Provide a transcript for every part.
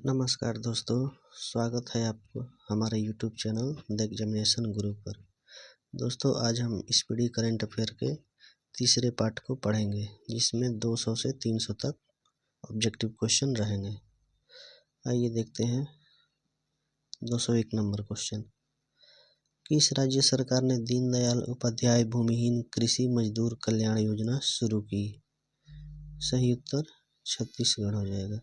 नमस्कार दोस्तों, स्वागत है आपको हमारे यूट्यूब चैनल द एग्जामिनेशन गुरु पर। दोस्तों, आज हम स्पीडी करंट अफेयर के तीसरे पार्ट को पढ़ेंगे, जिसमें 200 से 300 तक ऑब्जेक्टिव क्वेश्चन रहेंगे। आइए देखते हैं 201 नंबर क्वेश्चन। किस राज्य सरकार ने दीनदयाल उपाध्याय भूमिहीन कृषि मजदूर कल्याण योजना शुरू की? सही उत्तर छत्तीसगढ़ हो जाएगा।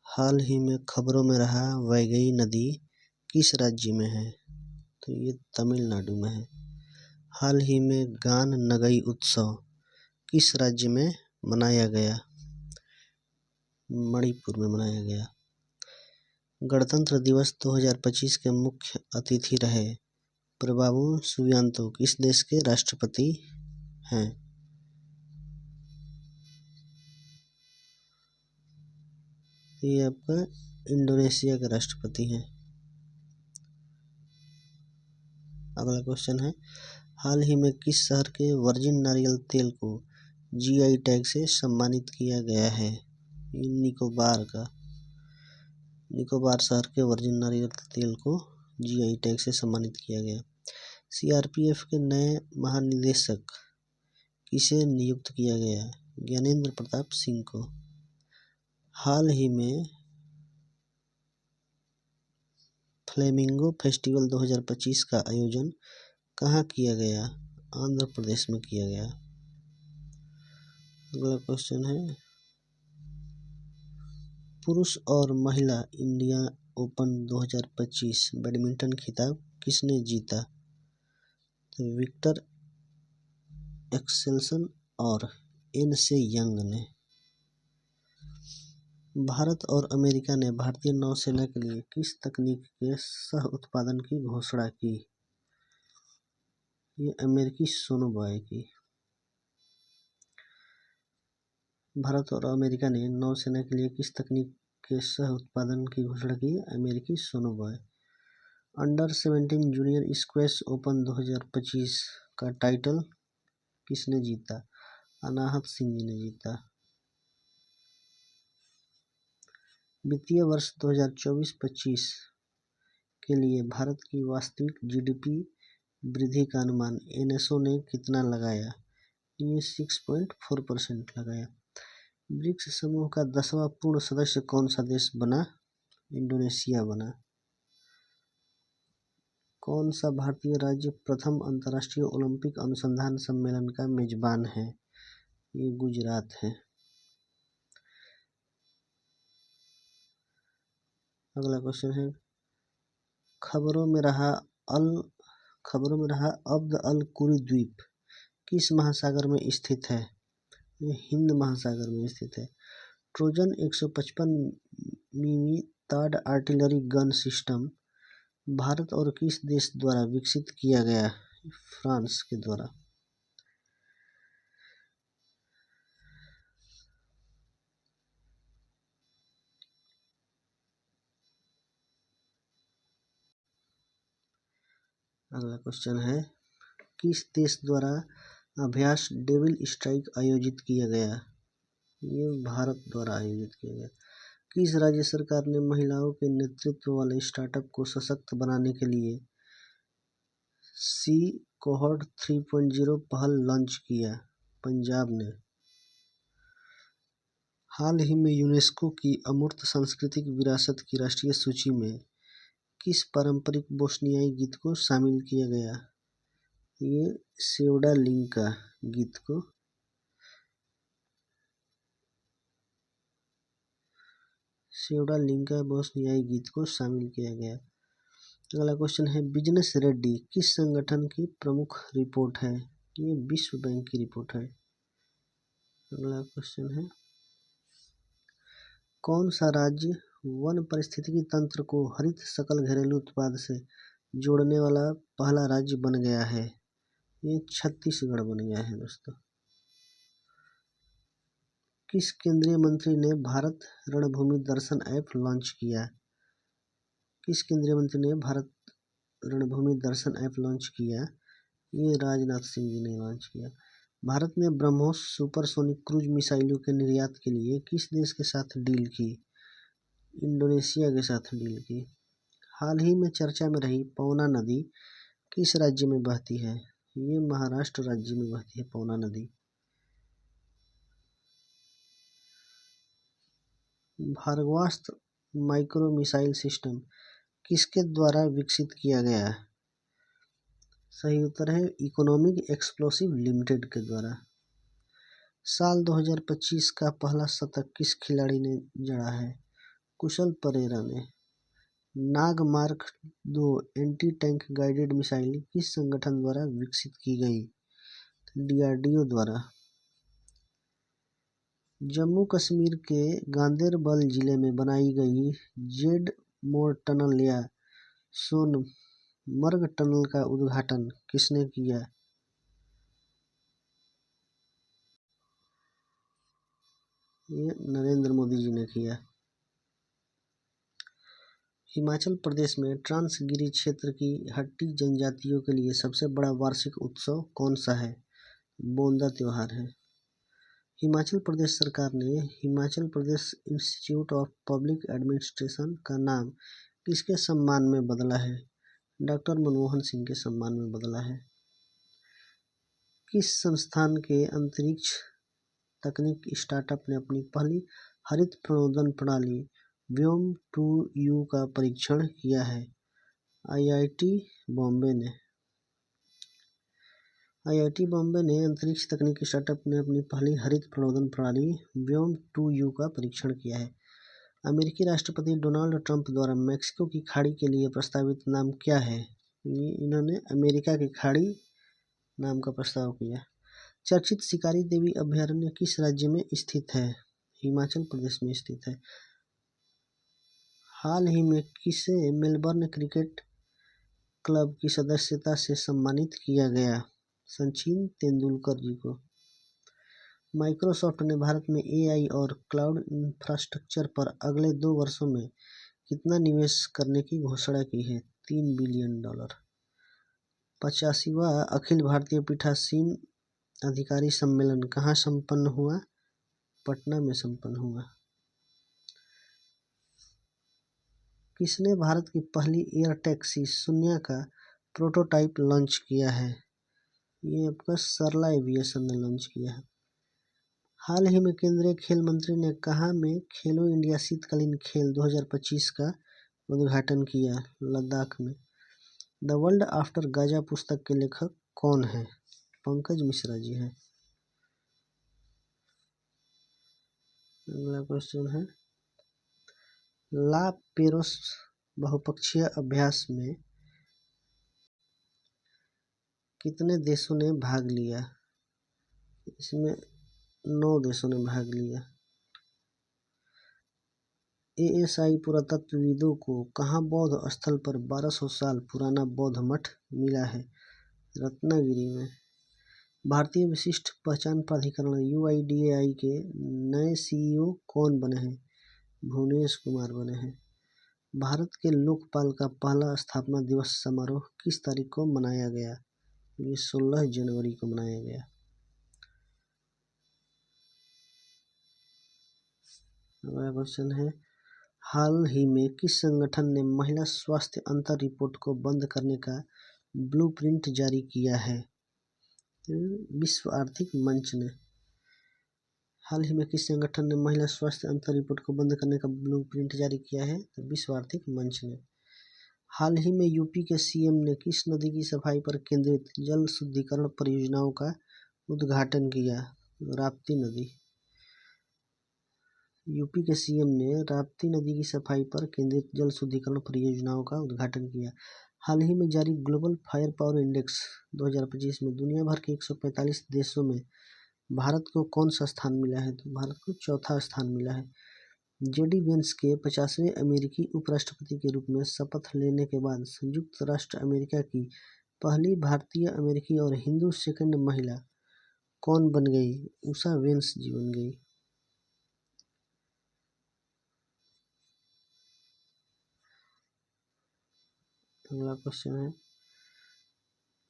हाल ही में खबरों में रहा वैगई नदी किस राज्य में है? तो ये तमिलनाडु में है। हाल ही में गान नगई उत्सव किस राज्य में मनाया गया? मणिपुर में मनाया गया। गणतंत्र दिवस 2025 के मुख्य अतिथि रहे प्रभाबू सुबियांतो किस देश के राष्ट्रपति हैं? ये आपका इंडोनेशिया के राष्ट्रपति हैं। अगला क्वेश्चन है, हाल ही में किस शहर के वर्जिन नारियल तेल को जीआई टैग से सम्मानित किया गया है? निकोबार शहर के वर्जिन नारियल तेल को जीआई टैग से सम्मानित किया गया। सीआरपीएफ के नए महानिदेशक किसे नियुक्त किया गया? ज्ञानेंद्र प्रताप सिंह को। हाल ही में फ्लेमिंगो फेस्टिवल 2025 का आयोजन कहाँ किया गया? आंध्र प्रदेश में किया गया। अगला क्वेश्चन है, पुरुष और महिला इंडिया ओपन 2025 बैडमिंटन खिताब किसने जीता? तो विक्टर एक्सेल्सन और एन से यंग ने। भारत और अमेरिका ने भारतीय नौसेना के लिए किस तकनीक के सह उत्पादन की घोषणा की? ये अमेरिकी सोनोबॉय की। भारत और अमेरिका ने नौसेना के लिए किस तकनीक के सह उत्पादन की घोषणा की? अमेरिकी sonobuoy. Under 17 junior squash open 2025 का टाइटल किसने जीता? अनाहत सिंह जी ने जीता। वित्तीय वर्ष 2024-25 के लिए भारत की वास्तविक जीडीपी वृद्धि का अनुमान एनएसओ ने कितना लगाया? ये 6.4% लगाया। ब्रिक्स समूह का 10वां पूर्ण सदस्य कौन सा देश बना? इंडोनेशिया बना। कौन सा भारतीय राज्य प्रथम अंतर्राष्ट्रीय ओलंपिक अनुसंधान सम्मेलन का मेजबान है? ये गुजरात है। अगला क्वेश्चन है, खबरों में रहा अब्द अल कुरी द्वीप किस महासागर में स्थित है? ये हिंद महासागर में स्थित है। ट्रोजन 155 मिमी ताड़ आर्टिलरी गन सिस्टम भारत और किस देश द्वारा विकसित किया गया? फ्रांस के द्वारा। अगला क्वेश्चन है, किस देश द्वारा अभ्यास डेविल स्ट्राइक आयोजित किया गया? ये भारत द्वारा आयोजित किया गया। किस राज्य सरकार ने महिलाओं के नेतृत्व वाले स्टार्टअप को सशक्त बनाने के लिए सी कोहॉर्ट 3.0 पहल लॉन्च किया? पंजाब ने। हाल ही में यूनेस्को की अमूर्त सांस्कृतिक विरासत की राष्ट्रीय सूची में किस पारंपरिक बोस्नियाई गीत को शामिल किया गया? ये सेवडा लिंका गीत को। सेवडा लिंका बोस्नियाई गीत को शामिल किया गया। अगला क्वेश्चन है, बिजनेस रेड्डी किस संगठन की प्रमुख रिपोर्ट है? ये विश्व बैंक की रिपोर्ट है। अगला क्वेश्चन है, कौन सा राज्य वन पारिस्थितिकी तंत्र को हरित सकल घरेलू उत्पाद से जोड़ने वाला पहला राज्य बन गया है? ये छत्तीसगढ़ बन गया है दोस्तों। किस केंद्रीय मंत्री ने भारत रणभूमि दर्शन ऐप लॉन्च किया? किस केंद्रीय मंत्री ने भारत रणभूमि दर्शन ऐप लॉन्च किया? ये राजनाथ सिंह जी ने लॉन्च किया। भारत ने ब्रह्मोस सुपरसोनिक क्रूज मिसाइलों के निर्यात के लिए किस देश के साथ डील की? इंडोनेशिया के साथ डील की। हाल ही में चर्चा में रही पवना नदी किस राज्य में बहती है? ये महाराष्ट्र राज्य में बहती है पवना नदी। भार्गवास्त्र माइक्रो मिसाइल सिस्टम किसके द्वारा विकसित किया गया? सही उत्तर है इकोनॉमिक एक्सप्लोसिव लिमिटेड के द्वारा। साल 2025 का पहला शतक किस खिलाड़ी ने जड़ा है? कुशल परेरा ने। Nag mark 2 anti tank guided missile किस संगठन द्वारा विकसित की गई? डीआरडीओ द्वारा। जम्मू कश्मीर के गांदेरबल जिले में बनाई गई जेड मोर टनल या सोनमर्ग टनल का उद्घाटन किसने किया? ये नरेंद्र मोदी जी ने किया। हिमाचल प्रदेश में ट्रांसगिरी क्षेत्र की हट्टी जनजातियों के लिए सबसे बड़ा वार्षिक उत्सव कौन सा है? बोंदा त्योहार है। हिमाचल प्रदेश सरकार ने Himachal Pradesh institute of public administration का नाम किसके सम्मान में बदला है? डॉक्टर मनमोहन सिंह के सम्मान में बदला है। किस संस्थान के अंतरिक्ष तकनीक स्टार्टअप ने अपनी पहली हरित प्रणोदन प्रणाली व्योम-2U का परीक्षण किया है? आईआईटी बॉम्बे ने। आईआईटी बॉम्बे ने अंतरिक्ष तकनीकी स्टार्टअप ने अपनी पहली हरित प्रणोदन प्रणाली व्योम-2U का परीक्षण किया है। अमेरिकी राष्ट्रपति डोनाल्ड ट्रंप द्वारा मैक्सिको की खाड़ी के लिए प्रस्तावित नाम क्या है? इन्होंने अमेरिका की खाड़ी नाम का प्रस्ताव किया। चर्चित शिकारी देवी अभयारण्य किस राज्य में स्थित है? हिमाचल प्रदेश में स्थित है। हाल ही में किसे मेलबर्न क्रिकेट क्लब की सदस्यता से सम्मानित किया गया? सचिन तेंदुलकर जी को। माइक्रोसॉफ्ट ने भारत में एआई और क्लाउड इंफ्रास्ट्रक्चर पर अगले 2 वर्षों में कितना निवेश करने की घोषणा की है? $3 बिलियन। 85वां अखिल भारतीय पीठासीन अधिकारी सम्मेलन कहाँ संपन्न हुआ? पटना में संपन्न हुआ। किसने भारत की पहली एयर टैक्सी शून्य का प्रोटोटाइप लॉन्च किया है? ये आपका सरला एविएशन ने लॉन्च किया है। हाल ही में केंद्रीय खेल मंत्री ने कहाँ में खेलो इंडिया शीतकालीन खेल 2025 का उद्घाटन किया? लद्दाख में। द वर्ल्ड आफ्टर गाजा पुस्तक के लेखक कौन है? पंकज मिश्रा जी हैं। अगला क्वेश्चन है ला पेरोस बहुपक्षीय अभ्यास में कितने देशों ने भाग लिया? इसमें 9 देशों ने भाग लिया। एएसआई पुरातत्वविदों को कहाँ बौद्ध स्थल पर 1200 साल पुराना बौद्ध मठ मिला है? रत्नागिरी में। भारतीय विशिष्ट पहचान प्राधिकरण यूआईडीएआई के नए सीईओ कौन बने हैं? भुवनेश कुमार बने हैं। भारत के लोकपाल का पहला स्थापना दिवस समारोह किस तारीख को मनाया गया? ये 16 जनवरी को मनाया गया। अगला क्वेश्चन है हाल ही में किस संगठन ने महिला स्वास्थ्य अंतर रिपोर्ट को बंद करने का ब्लूप्रिंट जारी किया है? विश्व आर्थिक मंच ने। हाल ही में किस संगठन ने महिला स्वास्थ्य अंतर रिपोर्ट को बंद करने का ब्लूप्रिंट जारी किया है? तो विश्व आर्थिक मंच ने। हाल ही में यूपी के सीएम ने किस नदी की सफाई पर केंद्रित जल शुद्धिकरण परियोजनाओं का उद्घाटन किया? राप्ती नदी। यूपी के सीएम ने राप्ती नदी की सफाई पर केंद्रित जल शुद्धिकरण परियोजनाओं का उद्घाटन किया। हाल ही में जारी ग्लोबल फायर पावर इंडेक्स 2025 में दुनिया भर के 145 देशों में भारत को कौन सा स्थान मिला है? तो भारत को चौथा स्थान मिला है। जेडी वेंस के 50वें अमेरिकी उपराष्ट्रपति के रूप में शपथ लेने के बाद संयुक्त राष्ट्र अमेरिका की पहली भारतीय अमेरिकी और हिंदू सेकंड महिला कौन बन गई? उषा वेंस जी बन गई। अगला क्वेश्चन है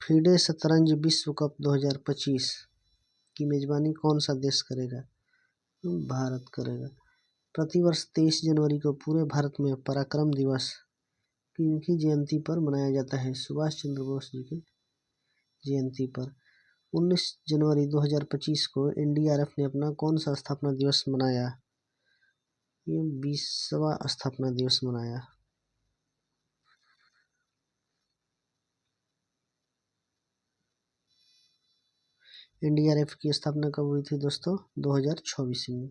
फीडे शतरंज विश्व कप 2025 की मेजबानी कौन सा देश करेगा? भारत करेगा। प्रतिवर्ष 23 जनवरी को पूरे भारत में पराक्रम दिवस किनकी जयंती पर मनाया जाता है? सुभाष चंद्र बोस जी की जयंती पर। 19 जनवरी 2025 को एनडीआरएफ ने अपना कौन सा स्थापना दिवस मनाया? ये 20वां स्थापना दिवस मनाया। एनडीआरएफ की स्थापना कब हुई थी दोस्तों? 2024 में।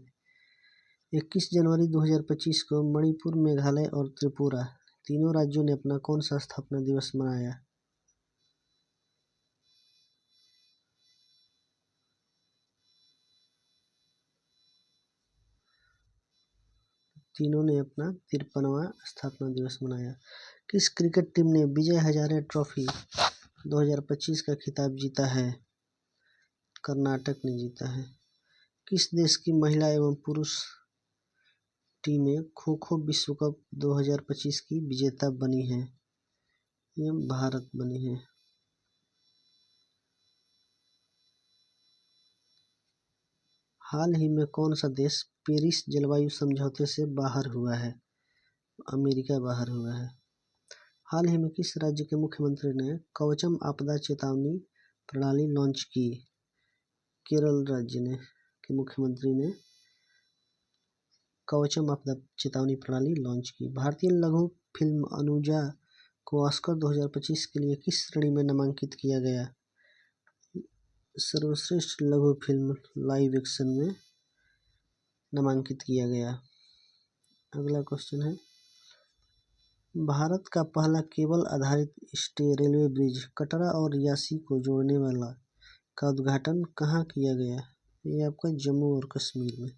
21 जनवरी 2025 को मणिपुर, मेघालय और त्रिपुरा तीनों राज्यों ने अपना कौन सा स्थापना दिवस मनाया? तीनों ने अपना 53वां स्थापना दिवस मनाया। किस क्रिकेट टीम ने विजय हजारे ट्रॉफी 2025 का खिताब जीता है? कर्नाटक ने जीता है। किस देश की महिला एवं पुरुष टीमें खो खो विश्व कप 2025 की विजेता बनी है? ये भारत बनी है। हाल ही में कौन सा देश पेरिस जलवायु समझौते से बाहर हुआ है? अमेरिका बाहर हुआ है। हाल ही में किस राज्य के मुख्यमंत्री ने कवचम आपदा चेतावनी प्रणाली लॉन्च की? केरल राज्य ने के मुख्यमंत्री ने कवचम आपदा चेतावनी प्रणाली लॉन्च की। भारतीय लघु फिल्म अनुजा को ऑस्कर 2025 के लिए किस श्रेणी में नामांकित किया गया? सर्वश्रेष्ठ लघु फिल्म लाइव एक्शन में नामांकित किया गया। अगला क्वेश्चन है, भारत का पहला केबल आधारित रेलवे ब्रिज कटरा और रियासी को जोड़ने वाला का उद्घाटन कहाँ किया गया? ये आपका जम्मू और कश्मीर में।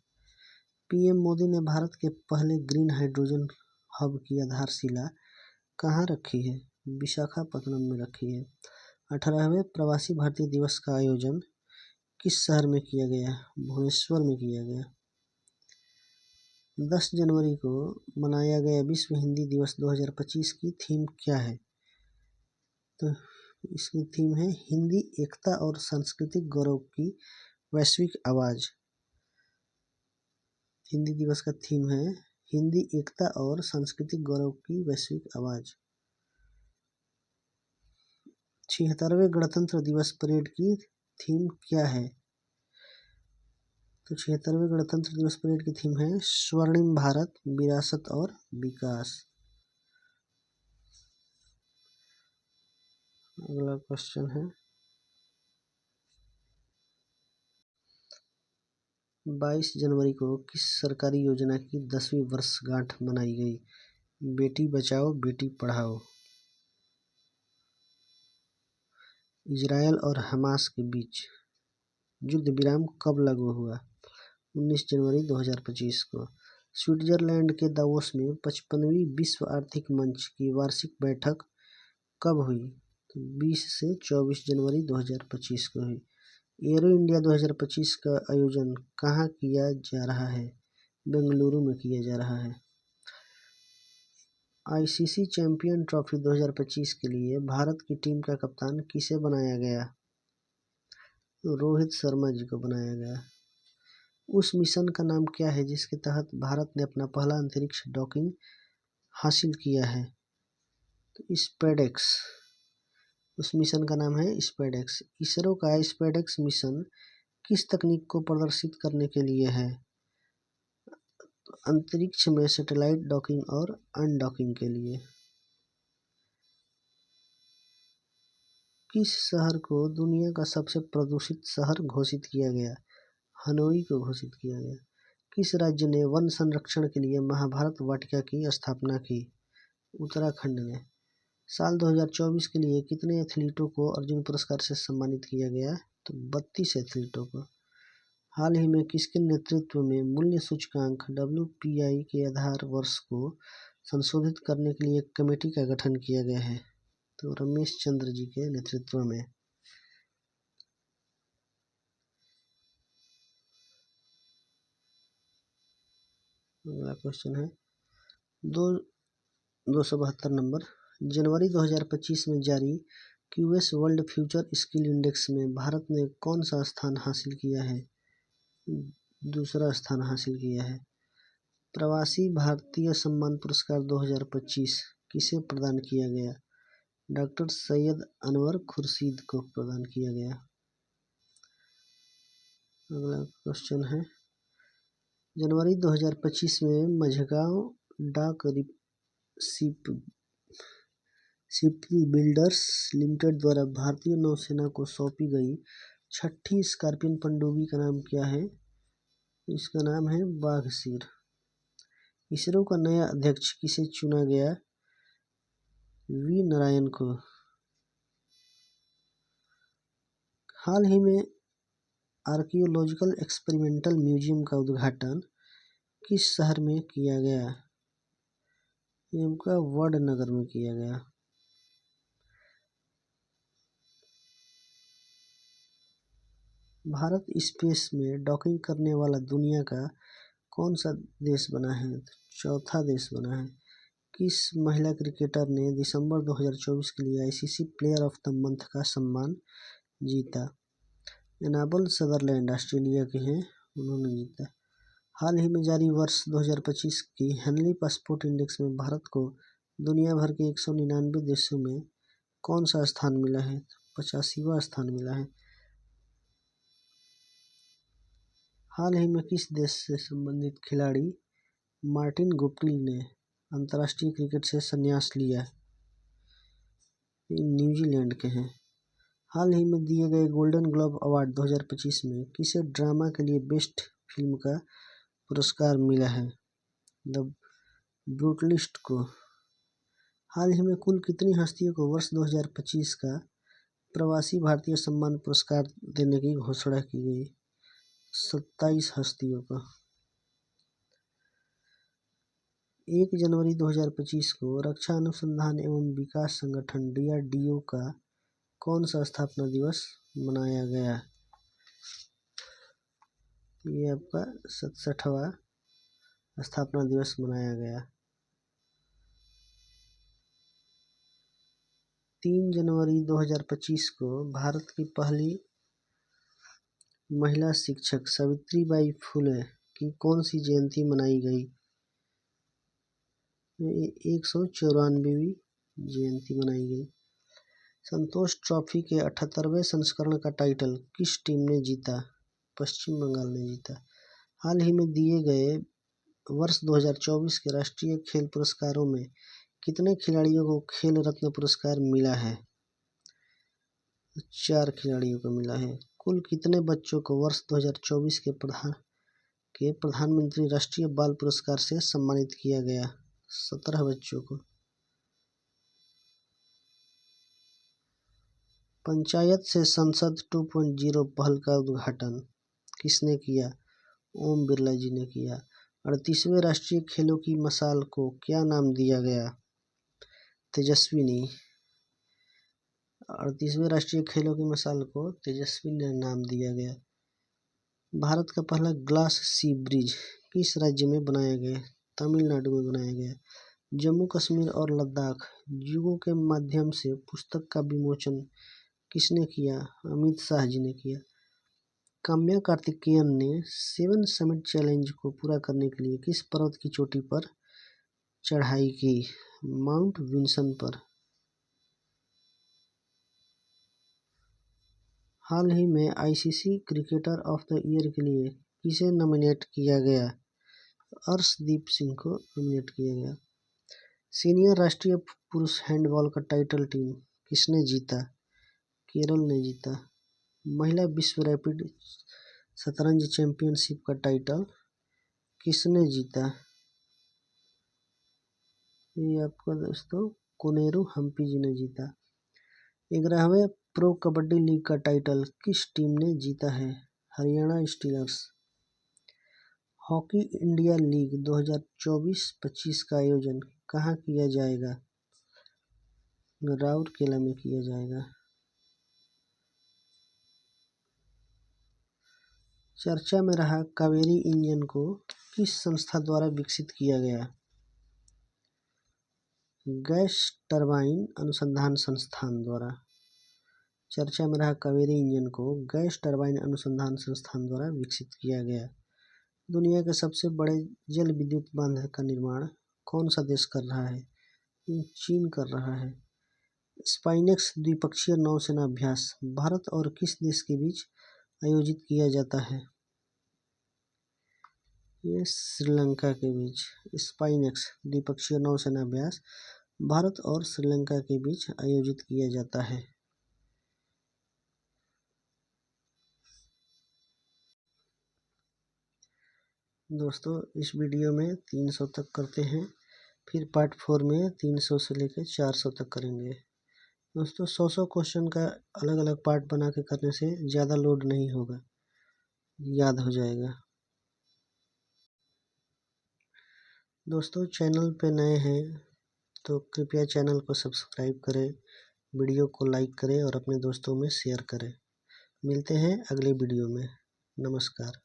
पीएम मोदी ने भारत के पहले ग्रीन हाइड्रोजन हब की आधारशिला कहाँ रखी है? विशाखापत्तनम में रखी है। 18वें प्रवासी भारतीय दिवस का आयोजन किस शहर में किया गया? भुवनेश्वर में किया गया। 10 जनवरी को मनाया गया विश्व हिंदी दिवस 2025 की थीम क्या है? तो इसकी थीम है हिंदी एकता और सांस्कृतिक गौरव की वैश्विक आवाज। हिंदी दिवस का थीम है हिंदी एकता और सांस्कृतिक गौरव की वैश्विक आवाज। 76वें गणतंत्र दिवस परेड की थीम क्या है? तो 76वें गणतंत्र दिवस परेड की थीम है स्वर्णिम भारत, विरासत और विकास। अगला क्वेश्चन है, 22 जनवरी को किस सरकारी योजना की 10वीं वर्षगांठ मनाई गई? बेटी बचाओ बेटी पढ़ाओ। इजरायल और हमास के बीच युद्ध विराम कब लागू हुआ? 19 जनवरी 2025 को। स्विट्जरलैंड के दावोस में 55वीं विश्व आर्थिक मंच की वार्षिक बैठक कब हुई? तो 20 से 24 जनवरी 2025 को हुई। एरो इंडिया 2025 का आयोजन कहाँ किया जा रहा है? बेंगलुरु में किया जा रहा है। आईसीसी चैंपियन ट्रॉफी 2025 के लिए भारत की टीम का कप्तान किसे बनाया गया? रोहित शर्मा जी को बनाया गया। उस मिशन का नाम क्या है जिसके तहत भारत ने अपना पहला अंतरिक्ष डॉकिंग हासिल किया है? तो स्पेडेक्स। उस मिशन का नाम है स्पेडेक्स। इसरो का स्पेडेक्स मिशन किस तकनीक को प्रदर्शित करने के लिए है? अंतरिक्ष में सैटेलाइट डॉकिंग और अनडॉकिंग के लिए। किस शहर को दुनिया का सबसे प्रदूषित शहर घोषित किया गया? हनोई को घोषित किया गया। किस राज्य ने वन संरक्षण के लिए महाभारत वाटिका की स्थापना की? उत्तराखंड ने। साल 2024 के लिए कितने एथलीटों को अर्जुन पुरस्कार से सम्मानित किया गया? तो 32 एथलीटों को। हाल ही में किसके नेतृत्व में मूल्य सूचकांक WPI के आधार वर्ष को संशोधित करने के लिए एक कमेटी का गठन किया गया है? तो रमेश चंद्र जी के नेतृत्व में। अगला क्वेश्चन है 272 नंबर। जनवरी 2025 में जारी QS world future skill index में भारत ने कौन सा स्थान हासिल किया है? दूसरा स्थान हासिल किया है। प्रवासी भारतीय सम्मान पुरस्कार 2025 किसे प्रदान किया गया? डॉक्टर सैयद अनवर खुर्शीद को प्रदान किया गया। अगला क्वेश्चन है, जनवरी 2025 में मझगांव डाक शिप बिल्डर्स लिमिटेड द्वारा भारतीय नौसेना को सौंपी गई छठी स्कॉर्पियन पनडुब्बी का नाम क्या है? इसका नाम है बाघसीर। इसरो का नया अध्यक्ष किसे चुना गया? वी नारायण को। हाल ही में आर्कियोलॉजिकल एक्सपेरिमेंटल म्यूजियम का उद्घाटन किस शहर में किया गया? इनका वडनगर में किया गया। भारत स्पेस में डॉकिंग करने वाला दुनिया का कौन सा देश बना है? चौथा देश बना है। किस महिला क्रिकेटर ने दिसंबर 2024 के लिए ICC player of the month का सम्मान जीता? एनाबल सदरलैंड ऑस्ट्रेलिया के हैं, उन्होंने जीता। हाल ही में जारी वर्ष 2025 की हेनली पासपोर्ट इंडेक्स में भारत को दुनिया भर के 199 देशों में कौन सा स्थान मिला है? 85वां स्थान मिला है। हाल ही में किस देश से संबंधित खिलाड़ी मार्टिन गुप्टिल ने अंतर्राष्ट्रीय क्रिकेट से संन्यास लिया? न्यूजीलैंड के हैं। हाल ही में दिए गए गोल्डन ग्लोब अवार्ड 2025 में किसे ड्रामा के लिए बेस्ट फिल्म का पुरस्कार मिला है? द ब्रूटलिस्ट को। हाल ही में कुल कितनी हस्तियों को वर्ष 2025 का प्रवासी भारतीय सम्मान पुरस्कार देने की घोषणा की गई? 27 हस्तियों को। 1 जनवरी 2025 को रक्षा अनुसंधान एवं विकास संगठन DRDO का कौन सा स्थापना दिवस मनाया गया? ये आपका 67वां स्थापना दिवस मनाया गया। 3 जनवरी 2025 को भारत की पहली महिला शिक्षक सावित्रीबाई फुले की कौन सी जयंती मनाई गई? 194वीं जयंती मनाई गई। संतोष ट्रॉफी के 78वें संस्करण का टाइटल किस टीम ने जीता? पश्चिम बंगाल ने जीता। हाल ही में दिए गए वर्ष 2024 के राष्ट्रीय खेल पुरस्कारों में कितने खिलाड़ियों को खेल रत्न पुरस्कार मिला है? 4 खिलाड़ियों को मिला है। कुल कितने बच्चों को वर्ष 2024 के प्रधानमंत्री राष्ट्रीय बाल पुरस्कार से सम्मानित किया गया? 17 बच्चों को। पंचायत से संसद 2.0 पहल का उद्घाटन किसने किया? ओम बिरला जी ने किया। 38वें राष्ट्रीय खेलों की मशाल को क्या नाम दिया गया? तेजस्विनी। 38वें राष्ट्रीय खेलों की मशाल को तेजस्विनी नाम दिया गया। भारत का पहला ग्लास सी ब्रिज किस राज्य में बनाया गया? तमिलनाडु में बनाया गया। जम्मू कश्मीर और लद्दाख युगों के माध्यम से पुस्तक का विमोचन किसने किया? अमित शाह जी ने किया। काम्या कार्तिकेयन ने 7 समिट चैलेंज को पूरा करने के लिए किस पर्वत की चोटी पर चढ़ाई की? माउंट विंसन पर। हाल ही में ICC cricketer of the year के लिए किसे नॉमिनेट किया गया? अर्शदीप सिंह को नॉमिनेट किया गया। सीनियर राष्ट्रीय पुरुष हैंडबॉल का टाइटल टीम किसने जीता? केरल ने जीता। महिला विश्व रैपिड शतरंज चैंपियनशिप का टाइटल किसने जीता? ये आपका दोस्तों कोनेरू हम्पी जी ने जीता। 11वें प्रो कबड्डी लीग का टाइटल किस टीम ने जीता है? Haryana stealers. Hockey India league 2024-25 का आयोजन कहाँ किया जाएगा? राउरकेला में किया जाएगा। चर्चा में रहा कावेरी इंजन को किस संस्था द्वारा विकसित किया गया? गैस टरबाइन अनुसंधान संस्थान द्वारा। चर्चा में रहा कावेरी इंजन को गैस टरबाइन अनुसंधान संस्थान द्वारा विकसित किया गया। दुनिया के सबसे बड़े जल विद्युत बांध का निर्माण कौन सा देश कर रहा है? चीन कर रहा है। स्पाइनेक्स द्विपक्षीय नौसेना अभ्यास भारत और किस देश के बीच आयोजित किया जाता है? ये श्रीलंका के बीच। स्पाइनेक्स द्विपक्षीय नौसेना अभ्यास भारत और श्रीलंका के बीच आयोजित किया जाता है। दोस्तों इस वीडियो में 300 तक करते हैं, फिर पार्ट 4 में 300 से लेकर 400 तक करेंगे। दोस्तों 100 क्वेश्चन का अलग अलग पार्ट बना के करने से ज़्यादा लोड नहीं होगा, याद हो जाएगा। दोस्तों चैनल पे नए हैं तो कृपया चैनल को सब्सक्राइब करें, वीडियो को लाइक करें और अपने दोस्तों में शेयर करें। मिलते हैं अगले वीडियो में। नमस्कार।